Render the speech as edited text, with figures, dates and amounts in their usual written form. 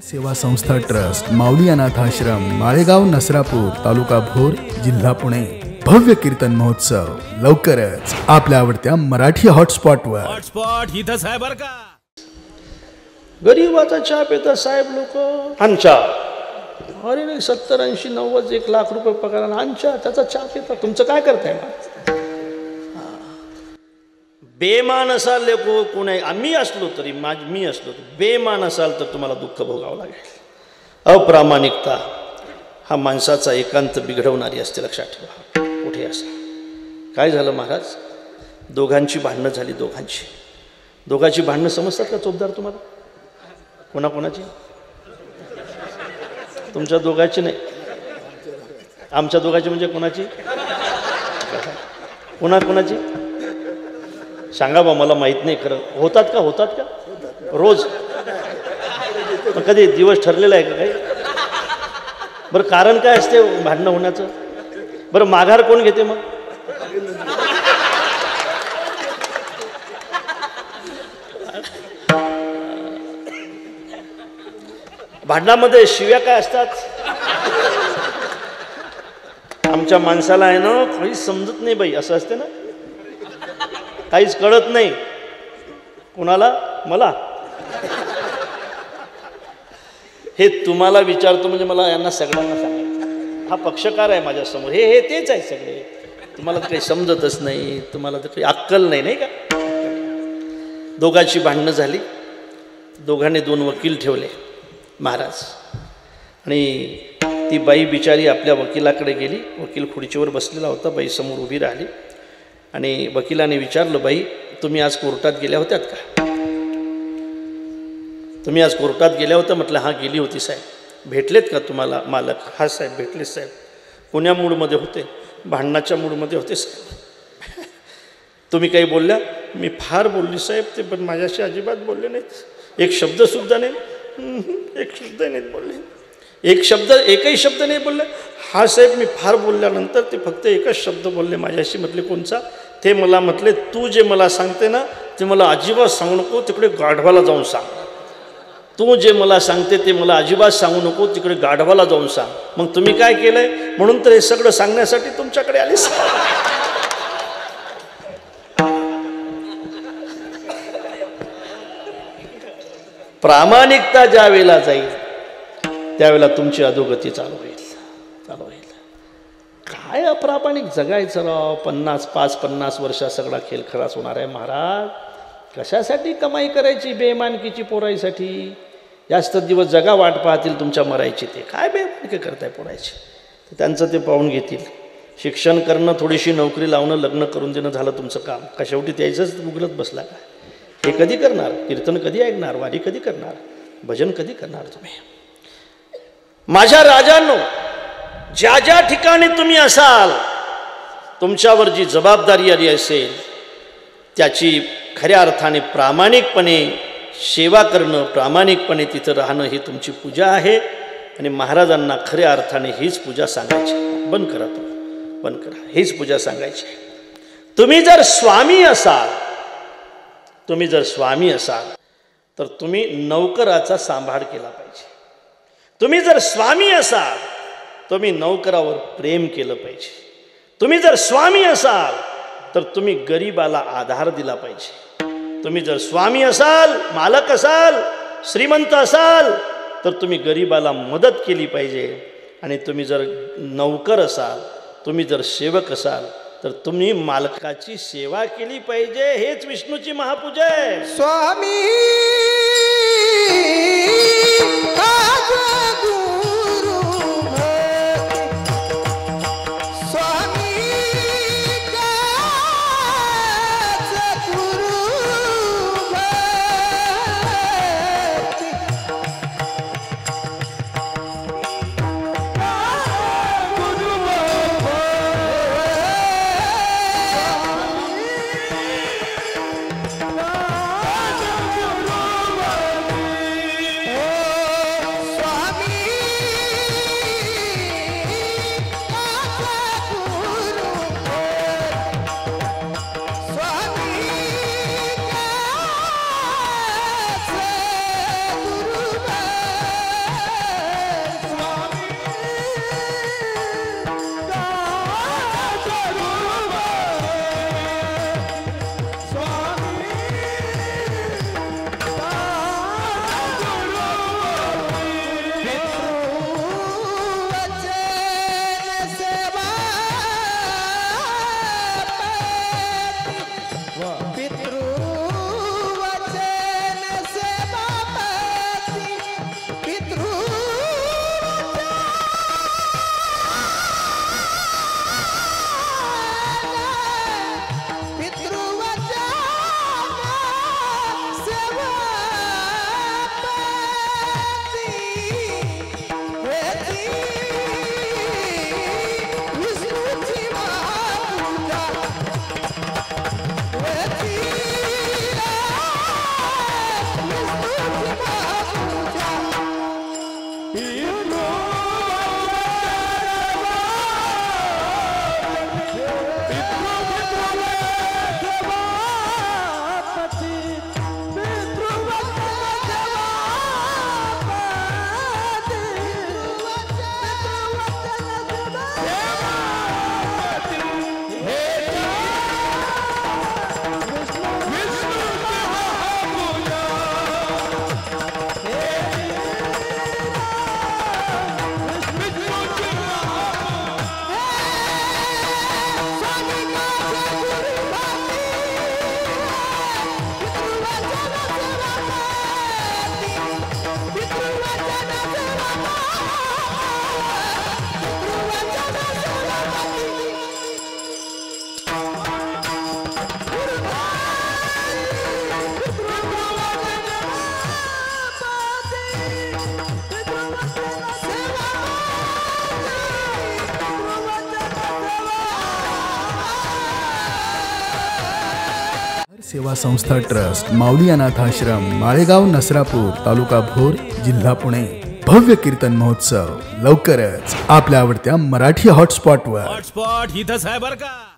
सेवा संस्था ट्रस्ट, माऊली अनाथ आश्रम, माळेगाव, नसरापूर, तालुका भोर, जिल्हा पुणे. भव्य कीर्तन महोत्सव लवकरच आपल्या आवडत्या मराठी हॉटस्पॉटवर. हॉटस्पॉट इथंच आहे बरं का. गरीबाचा चहा पितात साहेब लोक. आमच्या अरे नाही 70, 80, 90, 1 लाख रुपये पगार आमच्या त्याचा चहा पितात. तुमचं काय करताय मग? बेमान असाल लेको कोणी आम्ही असलो तरी मी असलो तरी बेमान असाल तर तुम्हाला दुःख भोगावं लागेल. अप्रामाणिकता हा माणसाचा एकांत बिघडवणारी असते, लक्षात ठेवा. कुठे असा काय झालं महाराज, दोघांची भांडणं झाली. दोघांची भांडणं समजतात का चोपदार तुम्हाला? कोणाकोणाची? तुमच्या दोघांची नाही, आमच्या दोघांची. म्हणजे कोणाची? कोणाची सांगा बा, मला माहीत नाही खरं. होतात का रोज? कधी दिवस ठरलेला आहे का काही? बरं कारण काय असते भांडणं होण्याचं? बरं माघार कोण घेते मग? भांडणामध्ये शिव्या काय असतात? आमच्या माणसाला आहे ना काहीच समजत नाही बाई, असं असते ना, काहीच कळत नाही. कुणाला? मला. हे तुम्हाला विचारतो म्हणजे मला यांना सगळ्यांना सांगायचं. हा पक्षकार आहे माझ्यासमोर. हे तेच आहे सगळे. तुम्हाला तर काही समजतच नाही, तुम्हाला तर काही अक्कल नाही, नाही का? दोघांची भांडणं झाली. दोघांनी 2 वकील ठेवले महाराज. आणि ती बाई बिचारी आपल्या वकिलाकडे गेली. वकील खुर्चीवर बसलेला होता, बाई समोर उभी राहिली. आणि वकिलाने विचारलं, बाई तुम्ही आज कोर्टात गेल्या होत्यात का? तुम्ही आज कोर्टात गेल्या होत्या? म्हटलं हां गेली होती साहेब. भेटलेत का तुम्हाला मालक? हा साहेब भेटले साहेब. कोण्या मूडमध्ये होते? भांडणाच्या मूडमध्ये होते साहेब. तुम्ही काही बोलल्या? मी फार बोलली साहेब, ते पण माझ्याशी अजिबात बोलले नाहीत. एक शब्दसुद्धा नाही, एक शब्द नाहीत बोलले. एकही शब्द नाही बोलले. हा साहेब मी फार बोलल्यानंतर ते फक्त एकच शब्द बोलले माझ्याशी. म्हटले कोणचा? ते मला म्हटले तू जे मला सांगते ना ते मला अजिबात सांगू नको, तिकडे गाढवाला जाऊन सांग. तू जे मला सांगते ते मला अजिबात सांगू नको, तिकडे गाढवाला जाऊन सांग. मग तुम्ही काय केलंय? म्हणून तर हे सगळं सांगण्यासाठी तुमच्याकडे आलीस. प्रामाणिकता ज्या वेळेला जाईल त्यावेळेला तुमची अधोगती चालू होईल. काय अप्रामाणिक जगायचं राव. 50 वर्षात सगळा खेळ खलास होणार आहे महाराज. कशासाठी कमाई करायची? बेमानकीची पोरायसाठी. जास्त दिवस जगा वाट पाहतील तुमच्या मरायची. ते काय बेमानकी करताय पोरायची? त्यांचं ते पाहून घेतील. शिक्षण करणं, थोडीशी नोकरी लावणं, लग्न करून देणं झालं तुमचं काम. का शेवटी त्याचंच उगलत बसला काय? हे कधी करणार? कीर्तन कधी ऐकणार? वारी कधी करणार? भजन कधी करणार तुम्ही? माझ्या राजांनो, ज्या ज्या ठिकाणी तुम्ही असाल, तुमच्यावर जी जबाबदारी आली असेल त्याची खऱ्या अर्थाने प्रामाणिकपणे सेवा करणं, प्रामाणिकपणे तिथं राहणं ही तुमची पूजा आहे. आणि महाराजांना खऱ्या अर्थाने हीच पूजा सांगायची. बंद करा, हीच पूजा सांगायची. तुम्ही जर स्वामी असाल तर तुम्ही नौकराचा सांभाळ केला पाहिजे. तुम्ही जर स्वामी असाल तुम्ही नौकरावर प्रेम केलं पाहिजे. तुम्ही जर स्वामी असाल तर तुम्ही गरीबाला आधार दिला पाहिजे. तुम्ही जर स्वामी असाल, मालक असाल, श्रीमंत असाल तर तुम्ही गरीबाला मदत केली पाहिजे. आणि तुम्ही जर नौकर असाल, तुम्ही जर सेवक असाल तर तुम्ही मालकाची सेवा केली पाहिजे. हेच विष्णूची महापूजा आहे. स्वामी सेवा संस्था ट्रस्ट माऊली अनाथ आश्रम माळेगाव नसरापूर तालुका भोर जिल्हा पुणे भव्य कीर्तन महोत्सव लवकरच आपल्या आवडत्या मराठी हॉटस्पॉटवर. हॉटस्पॉट इथंच आहे बरं का.